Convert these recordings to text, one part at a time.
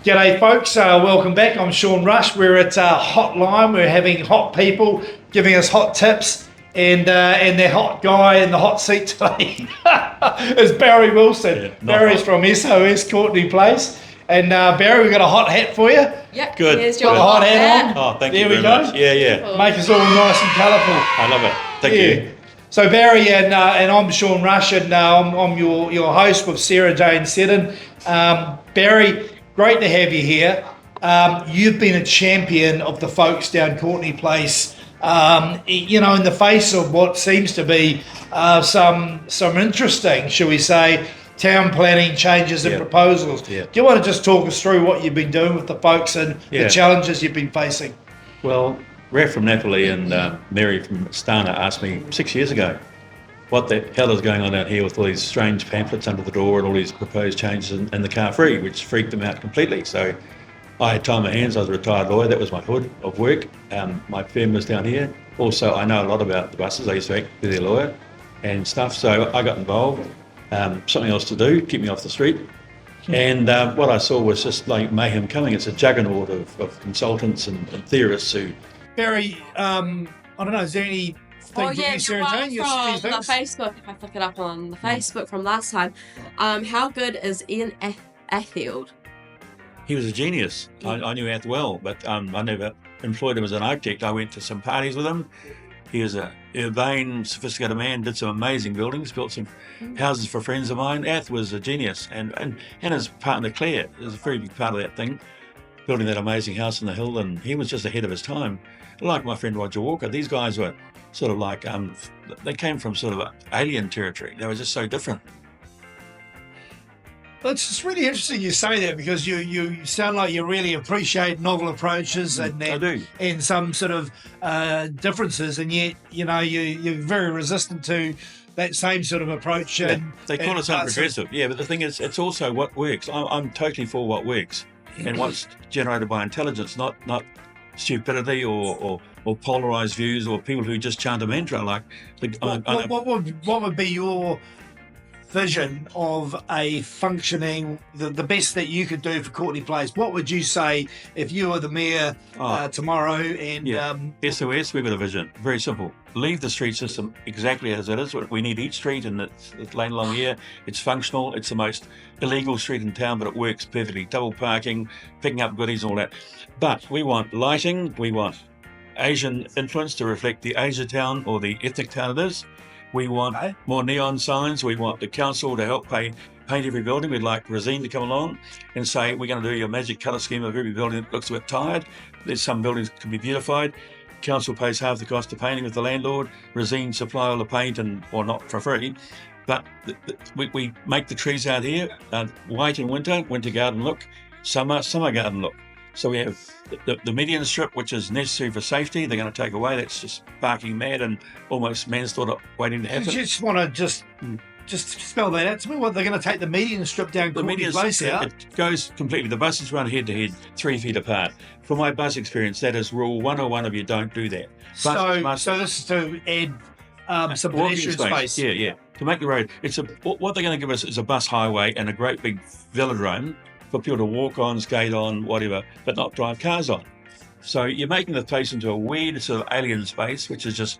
G'day folks, welcome back. I'm Sean Rush. We're at Hotline. We're having hot people giving us hot tips, and their hot guy in the hot seat today is Barry Wilson. Yeah, Barry's from SOS Courtney Place. And Barry, we've got a hot hat for you. Yep. Good. Here's Got your the hot hat on. Oh, thank you There we very go. much. Yeah. Make us all nice and colourful. I love it. Thank you. So Barry and I'm Sean Rush, and I'm your host with Sarah Jane Seddon. Barry, great to have you here. You've been a champion of the folks down Courtney Place. In the face of what seems to be some interesting, shall we say, town planning changes and proposals. Yeah. Do you want to just talk us through what you've been doing with the folks and the challenges you've been facing? Well, Raf from Napoli and Mary from Stana asked me 6 years ago, what the hell is going on out here with all these strange pamphlets under the door and all these proposed changes in the car free, which freaked them out completely. So I had time on my hands. I was a retired lawyer. That was my hood of work. My firm was down here. Also, I know a lot about the buses. I used to act with their lawyer and stuff. So I got involved. Something else to do, keep me off the street. And what I saw was just like mayhem coming. It's a juggernaut of consultants and theorists who... Barry, I don't know, is there any... From the Facebook, if I flick it up on the Facebook from last time, how good is Ian Atfield? He was a genius. I knew Ath well, but I never employed him as an architect. I went to some parties with him. He was a urbane, sophisticated man, did some amazing buildings, built some houses for friends of mine. Ath was a genius, and his partner Claire is a very big part of that thing, building that amazing house on the hill, and he was just ahead of his time. Like my friend Roger Walker, these guys were sort of like, they came from sort of alien territory. They were just so different. Well, it's really interesting you say that, because you sound like you really appreciate novel approaches I do. and some sort of differences, and yet you're very resistant to that same sort of approach. They call us unprogressive, but the thing is, it's also what works. I'm totally for what works and what's generated by intelligence, not stupidity or polarized views or people who just chant a mantra. Like, what would be your vision of a functioning, the best that you could do for Courtney Place? What would you say if you were the mayor tomorrow? And SOS, we've got a vision. Very simple. Leave the street system exactly as it is. We need each street, and it's lane along here. It's functional. It's the most illegal street in town, but it works perfectly. Double parking, picking up goodies, all that. But we want lighting. We want Asian influence to reflect the Asia town or the ethnic town it is. We want more neon signs. We want the council to help paint every building. We'd like Resine to come along and say, we're going to do your magic colour scheme of every building that looks a bit tired. There's some buildings that can be beautified. Council pays half the cost of painting with the landlord. Resine supply all the paint, or not for free. But we make the trees out here white in winter garden look, summer garden look. So we have the median strip, which is necessary for safety. They're going to take away. That's just barking mad and almost manslaughter waiting to happen. You just want to just spell that out to me. What, they're going to take the median strip down Courtney Place out? It goes completely. The buses run head to head 3 feet apart. From my bus experience, that is rule 101 of you don't do that. So this is to add some pedestrian space. Yeah. To make the road, what they're going to give us is a bus highway and a great big velodrome for people to walk on, skate on, whatever, but not drive cars on. So you're making the place into a weird sort of alien space, which is just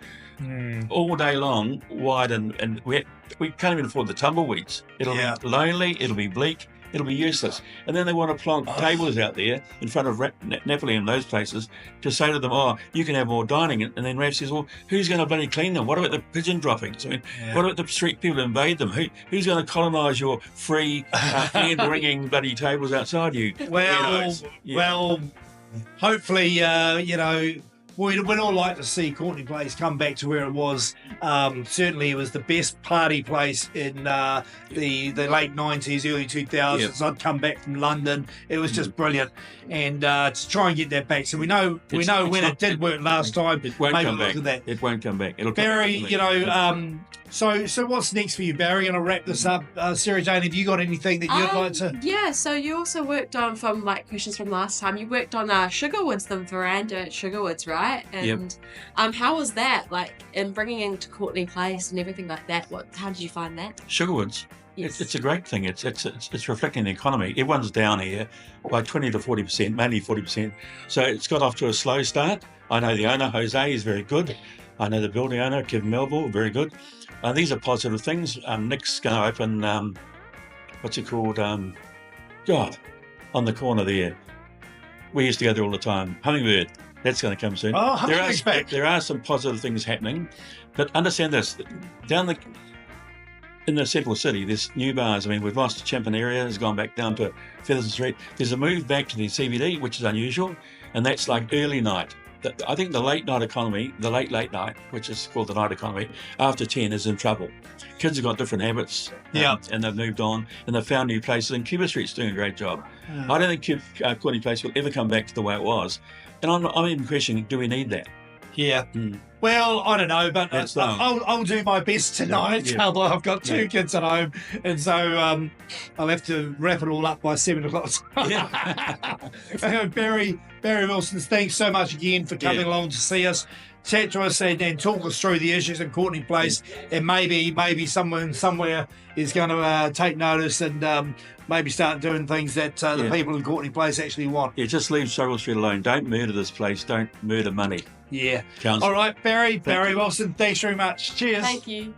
all day long, wide, and we can't even afford the tumbleweeds. It'll be lonely, it'll be bleak, it'll be useless. And then they want to plonk tables out there in front of Napoli and those places to say to them, you can have more dining. And then Raph says, well, who's going to bloody clean them? What about the pigeon droppings? I mean, what about the street people who invade them? Who's going to colonise your free hand-wringing bloody tables outside you? Well, hopefully, we'd all like to see Courtney Place come back to where it was. Certainly, it was the best party place in the late 90s, early 2000s. I'd come back from London. It was just brilliant. And to try and get that back. So we know when it did work last time. It won't come back. Look at that. It won't come back. Barry, so what's next for you, Barry? I'm going to wrap this up. Sarah Jane, have you got anything that you'd like to... Yeah, so you also worked on, from questions from last time, you worked on Sugarwoods, the veranda at Sugarwoods, right? And how was that, in bringing into Courtney Place and everything like that? How did you find that? Sugarwoods. Yes. It's a great thing. It's reflecting the economy. Everyone's down here by 20 to 40%, mainly 40%. So it's got off to a slow start. I know the owner, Jose, is very good. I know the building owner, Kevin Melville, very good. These are positive things. Nick's going to open, what's it called? On the corner there. We used to go there all the time. Hummingbird. That's going to come soon. Oh, Hummingbird back. There are some positive things happening. But understand this, in the central city, there's new bars. I mean, we've lost the Champion area, has gone back down to Featherston Street. There's a move back to the CBD, which is unusual, and that's like early night. I think the late night economy, the late night, which is called the night economy, after 10 is in trouble. Kids have got different habits, and they've moved on, and they've found new places, and Cuba Street's doing a great job. I don't think Courtney Place will ever come back to the way it was, and I'm even questioning, do we need that? Yeah. Well, I don't know, but I'll do my best tonight. Yeah. I've got two kids at home, and so I'll have to wrap it all up by 7 o'clock. Barry Wilson, thanks so much again for coming along to see us, chat to us, and talk us through the issues in Courtney Place, and maybe someone somewhere is going to take notice and maybe start doing things that the people in Courtney Place actually want. Yeah, just leave Struggle Street alone. Don't murder this place. Don't murder money. Yeah. Council. All right, Barry Wilson, thanks very much. Cheers. Thank you.